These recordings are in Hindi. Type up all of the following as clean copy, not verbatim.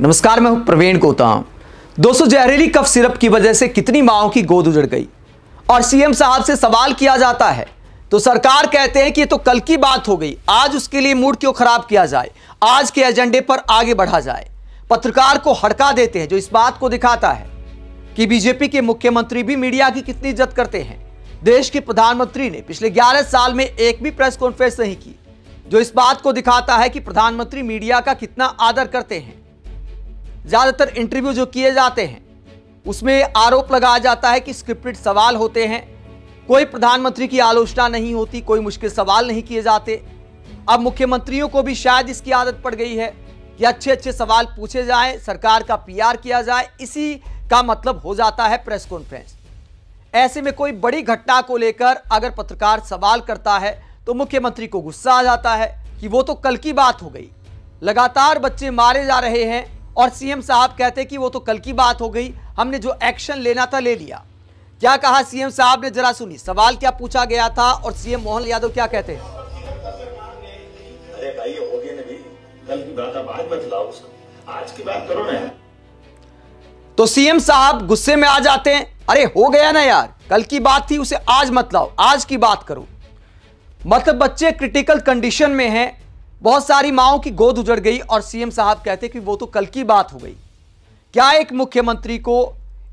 नमस्कार, मैं हूं प्रवीण गौतम। दोस्तों, जहरीली कफ सिरप की वजह से कितनी माओं की गोद उजड़ गई और सीएम साहब से सवाल किया जाता है तो सरकार कहते हैं कि ये तो कल की बात हो गई, आज उसके लिए मूड क्यों खराब किया जाए, आज के एजेंडे पर आगे बढ़ा जाए। पत्रकार को हड़का देते हैं, जो इस बात को दिखाता है कि बीजेपी के मुख्यमंत्री भी मीडिया की कितनी इज्जत करते हैं। देश के प्रधानमंत्री ने पिछले 11 साल में एक भी प्रेस कॉन्फ्रेंस नहीं की, जो इस बात को दिखाता है कि प्रधानमंत्री मीडिया का कितना आदर करते हैं। ज्यादातर इंटरव्यू जो किए जाते हैं उसमें आरोप लगाया जाता है कि स्क्रिप्टेड सवाल होते हैं, कोई प्रधानमंत्री की आलोचना नहीं होती, कोई मुश्किल सवाल नहीं किए जाते। अब मुख्यमंत्रियों को भी शायद इसकी आदत पड़ गई है कि अच्छे अच्छे सवाल पूछे जाएं, सरकार का पीआर किया जाए, इसी का मतलब हो जाता है प्रेस कॉन्फ्रेंस। ऐसे में कोई बड़ी घटना को लेकर अगर पत्रकार सवाल करता है तो मुख्यमंत्री को गुस्सा आ जाता है कि वो तो कल की बात हो गई, लगातार बच्चे मारे जा रहे हैं और सीएम साहब कहते हैं कि वो तो कल की बात हो गई, हमने जो एक्शन लेना था ले लिया। क्या कहा सीएम साहब ने, जरा सुनिए। सवाल क्या पूछा गया था और सीएम मोहन यादव क्या कहते हैं। अरे भाई, हो गया ना, कल की बात अब आज मत लाओ, आज की बात करो ना। तो सीएम साहब गुस्से में आ जाते हैं, अरे हो गया ना यार, कल की बात थी, उसे आज मत लाओ, आज की बात करो। मतलब बच्चे क्रिटिकल कंडीशन में हैं, बहुत सारी माओं की गोद उजड़ गई और सीएम साहब कहते कि वो तो कल की बात हो गई। क्या एक मुख्यमंत्री को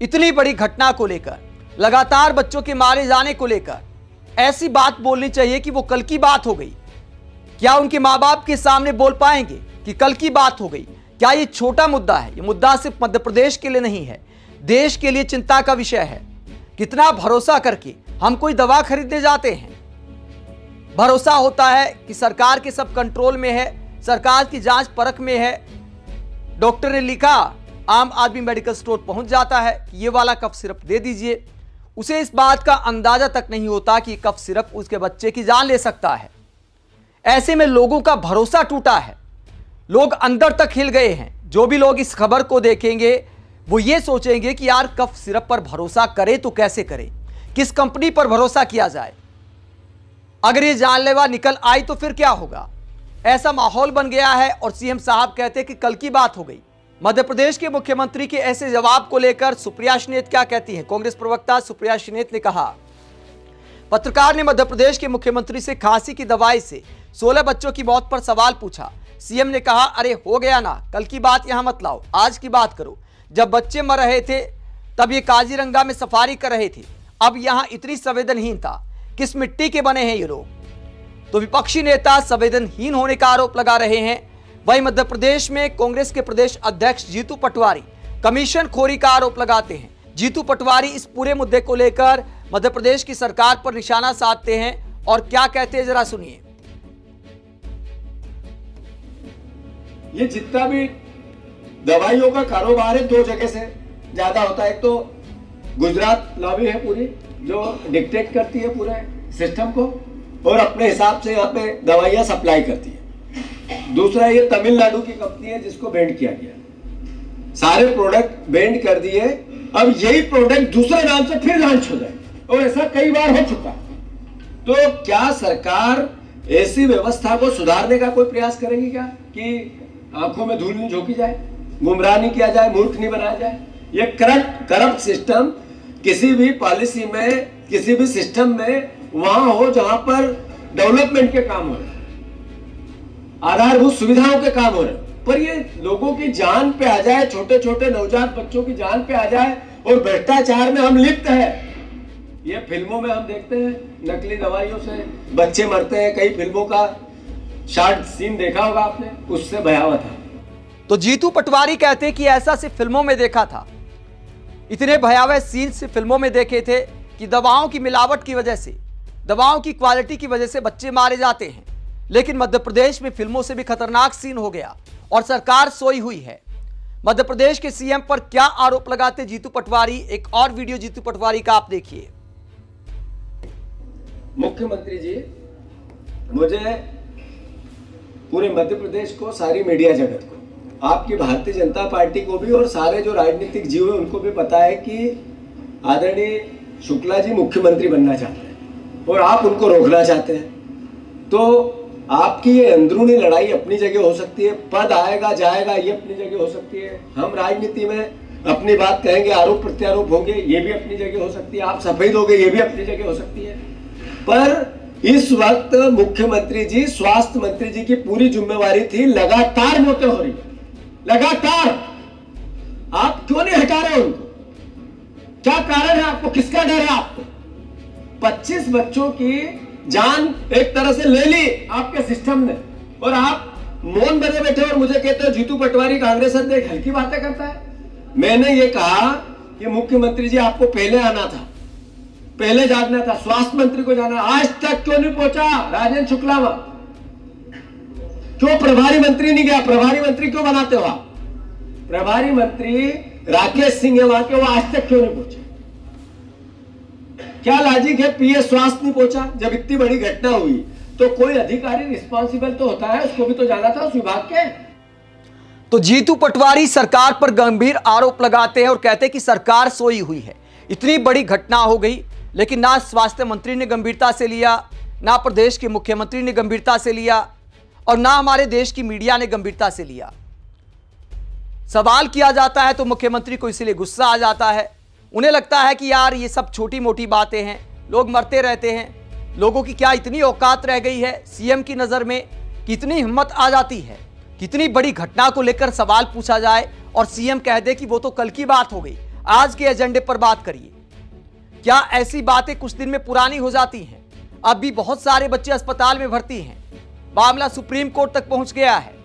इतनी बड़ी घटना को लेकर, लगातार बच्चों के मारे जाने को लेकर ऐसी बात बोलनी चाहिए कि वो कल की बात हो गई? क्या उनके माँ बाप के सामने बोल पाएंगे कि कल की बात हो गई? क्या ये छोटा मुद्दा है? ये मुद्दा सिर्फ मध्य प्रदेश के लिए नहीं है, देश के लिए चिंता का विषय है। कितना भरोसा करके हम कोई दवा खरीदने जाते हैं, भरोसा होता है कि सरकार के सब कंट्रोल में है, सरकार की जांच परख में है, डॉक्टर ने लिखा, आम आदमी मेडिकल स्टोर पहुंच जाता है कि ये वाला कफ सिरप दे दीजिए। उसे इस बात का अंदाजा तक नहीं होता कि कफ सिरप उसके बच्चे की जान ले सकता है। ऐसे में लोगों का भरोसा टूटा है, लोग अंदर तक हिल गए हैं। जो भी लोग इस खबर को देखेंगे वो ये सोचेंगे कि यार कफ सिरप पर भरोसा करे तो कैसे करें, किस कंपनी पर भरोसा किया जाए, अगर ये जानलेवा निकल आई तो फिर क्या होगा। ऐसा माहौल बन गया है और सीएम साहब कहते हैं कि कल की बात हो गई। मध्य प्रदेश के मुख्यमंत्री के ऐसे जवाब को लेकर सुप्रिया श्रीनेत क्या कहती हैं। कांग्रेस प्रवक्ता सुप्रिया श्रीनेत ने कहा, पत्रकार ने मध्य प्रदेश के मुख्यमंत्री से खांसी की दवाई से 16 बच्चों की मौत पर सवाल पूछा। सीएम ने कहा, अरे हो गया ना, कल की बात यहां मत लाओ, आज की बात करो। जब बच्चे मर रहे थे तब ये काजीरंगा में सफारी कर रहे थे, अब यहां इतनी संवेदनहीनता, किस मिट्टी के बने हैं ये लोग। तो विपक्षी नेता संवेदनहीन होने का आरोप लगा रहे हैं। वहीं मध्य प्रदेश में कांग्रेस के प्रदेश अध्यक्ष जीतू पटवारी कमीशन खोरी का आरोप लगाते हैं। जीतू पटवारी इस पूरे मुद्दे को लेकर मध्य प्रदेश की सरकार पर निशाना साधते हैं और क्या कहते हैं, जरा सुनिए। ये जितना भी दवाइयों का कारोबार है, दो जगह से ज्यादा होता है। एक तो गुजरात लॉबी है पूरी, जो डिक्टेट करती है पूरे सिस्टम को और अपने हिसाब से यहाँ पे दवाइयाँ सप्लाई करती है। दूसरा ये तमिलनाडु की कंपनी है जिसको बैंड किया गया, सारे प्रोडक्ट बैंड कर दिए, अब यही प्रोडक्ट दूसरे नाम से फिर लॉन्च हो जाए और ऐसा कई बार हो चुका। तो क्या सरकार ऐसी व्यवस्था को सुधारने का कोई प्रयास करेगी क्या कि आंखों में धूल नहीं झोंकी जाए, गुमराह नहीं किया जाए, मूर्ख नहीं बनाया जाए? ये करप्ट सिस्टम किसी भी पॉलिसी में, किसी भी सिस्टम में वहां हो जहां पर डेवलपमेंट के काम हो रहे, आधारभूत सुविधाओं के काम हो रहे, पर ये लोगों की जान पे आ जाए, छोटे छोटे नवजात बच्चों की जान पे आ जाए और भ्रष्टाचार में हम लिप्त है। ये फिल्मों में हम देखते हैं, नकली दवाइयों से बच्चे मरते हैं, कई फिल्मों का शॉर्ट सीन देखा होगा आपने, उससे भयावह था। तो जीतू पटवारी कहते हैं कि ऐसा सिर्फ फिल्मों में देखा था, इतने भयावह सीन से फिल्मों में देखे थे कि दवाओं की मिलावट की वजह से, दवाओं की क्वालिटी की वजह से बच्चे मारे जाते हैं। लेकिन मध्य प्रदेश में फिल्मों से भी खतरनाक सीन हो गया और सरकार सोई हुई है। मध्य प्रदेश के सीएम पर क्या आरोप लगाते जीतू पटवारी, एक और वीडियो जीतू पटवारी का आप देखिए। मुख्यमंत्री जी, मुझे पूरे मध्य प्रदेश को, सारी मीडिया जगत को, आपकी भारतीय जनता पार्टी को भी और सारे जो राजनीतिक जीव है उनको भी पता है कि आदरणीय शुक्ला जी मुख्यमंत्री बनना चाहते हैं और आप उनको रोकना चाहते हैं। तो आपकी ये अंदरूनी लड़ाई अपनी जगह हो सकती है, पद आएगा जाएगा ये अपनी जगह हो सकती है, हम राजनीति में अपनी बात कहेंगे, आरोप प्रत्यारोप होंगे, ये भी अपनी जगह हो सकती है, आप सफेद होंगे, ये भी अपनी जगह हो सकती है। पर इस वक्त मुख्यमंत्री जी, स्वास्थ्य मंत्री जी की पूरी जिम्मेवारी थी, लगातार मौतें हो रही, लगातार। आप क्यों नहीं हटा रहे उनको? क्या कारण है आपको? किसका डर है आपको? 25 बच्चों की जान एक तरह से ले ली आपके सिस्टम ने, और आप मौन बने बैठे और मुझे कहते हो जीतू पटवारी कांग्रेस अध्यक्ष हल्की बातें करता है। मैंने ये कहा कि मुख्यमंत्री जी आपको पहले आना था, पहले जानना था, स्वास्थ्य मंत्री को जाना, आज तक क्यों नहीं पहुंचा राजेंद्र शुक्ला वहां? क्यों प्रभारी मंत्री नहीं गया? प्रभारी मंत्री क्यों बनाते हो आप? प्रभारी मंत्री राकेश सिंह है वहां के, वो आज तक क्यों नहीं पहुंचे? क्या लॉजिक है? पीएस स्वास्थ्य नहीं पहुंचा? जब इतनी बड़ी घटना हुई तो कोई अधिकारी रिस्पॉन्सिबल तो होता है, उसको भी तो जाना था उस विभाग के। तो जीतू पटवारी सरकार पर गंभीर आरोप लगाते हैं और कहते हैं कि सरकार सोई हुई है। इतनी बड़ी घटना हो गई, लेकिन ना स्वास्थ्य मंत्री ने गंभीरता से लिया, ना प्रदेश के मुख्यमंत्री ने गंभीरता से लिया, और ना हमारे देश की मीडिया ने गंभीरता से लिया। सवाल किया जाता है तो मुख्यमंत्री को इसलिए गुस्सा आ जाता है। उन्हें लगता है कि यार ये सब छोटी मोटी बातें हैं, लोग मरते रहते हैं, लोगों की क्या इतनी औकात रह गई है सीएम की नज़र में, कितनी हिम्मत आ जाती है, कितनी बड़ी घटना को लेकर सवाल पूछा जाए और सीएम कह दे कि वो तो कल की बात हो गई, आज के एजेंडे पर बात करिए। क्या ऐसी बातें कुछ दिन में पुरानी हो जाती हैं? अब भी बहुत सारे बच्चे अस्पताल में भर्ती हैं, मामला सुप्रीम कोर्ट तक पहुंच गया है।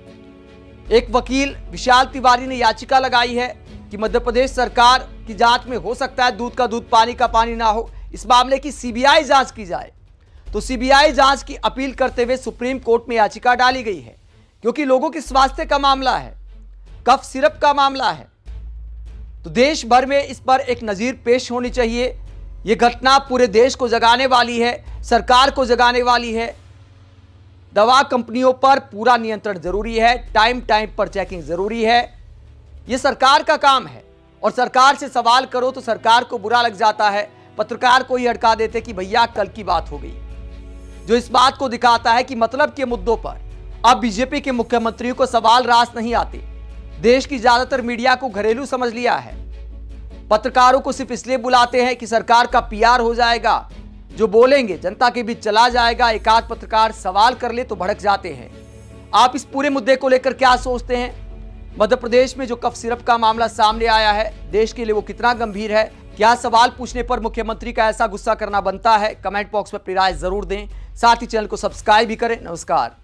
एक वकील विशाल तिवारी ने याचिका लगाई है कि मध्य प्रदेश सरकार की जांच में हो सकता है दूध का दूध पानी का पानी ना हो, इस मामले की सीबीआई जांच की जाए। तो सीबीआई जांच की अपील करते हुए सुप्रीम कोर्ट में याचिका डाली गई है, क्योंकि लोगों के स्वास्थ्य का मामला है, कफ सिरप का मामला है। तो देश भर में इस पर एक नज़ीर पेश होनी चाहिए। यह घटना पूरे देश को जगाने वाली है, सरकार को जगाने वाली है। दवा कंपनियों पर पूरा नियंत्रण जरूरी है, टाइम टाइम पर चेकिंग जरूरी है। यह सरकार का काम है, और सरकार से सवाल करो तो सरकार को बुरा लग जाता है, पत्रकार को ही अटका देते कि भैया कल की बात हो गई, जो इस बात को दिखाता है कि मतलब के मुद्दों पर अब बीजेपी के मुख्यमंत्रियों को सवाल रास नहीं आते। देश की ज्यादातर मीडिया को घरेलू समझ लिया है। पत्रकारों को सिर्फ इसलिए बुलाते हैं कि सरकार का पीआर हो जाएगा, जो बोलेंगे जनता के बीच चला जाएगा। एक आध पत्रकार सवाल कर ले तो भड़क जाते हैं। आप इस पूरे मुद्दे को लेकर क्या सोचते हैं? मध्य प्रदेश में जो कफ सिरप का मामला सामने आया है, देश के लिए वो कितना गंभीर है? क्या सवाल पूछने पर मुख्यमंत्री का ऐसा गुस्सा करना बनता है? कमेंट बॉक्स में अपनी राय जरूर दें, साथ ही चैनल को सब्सक्राइब भी करें। नमस्कार।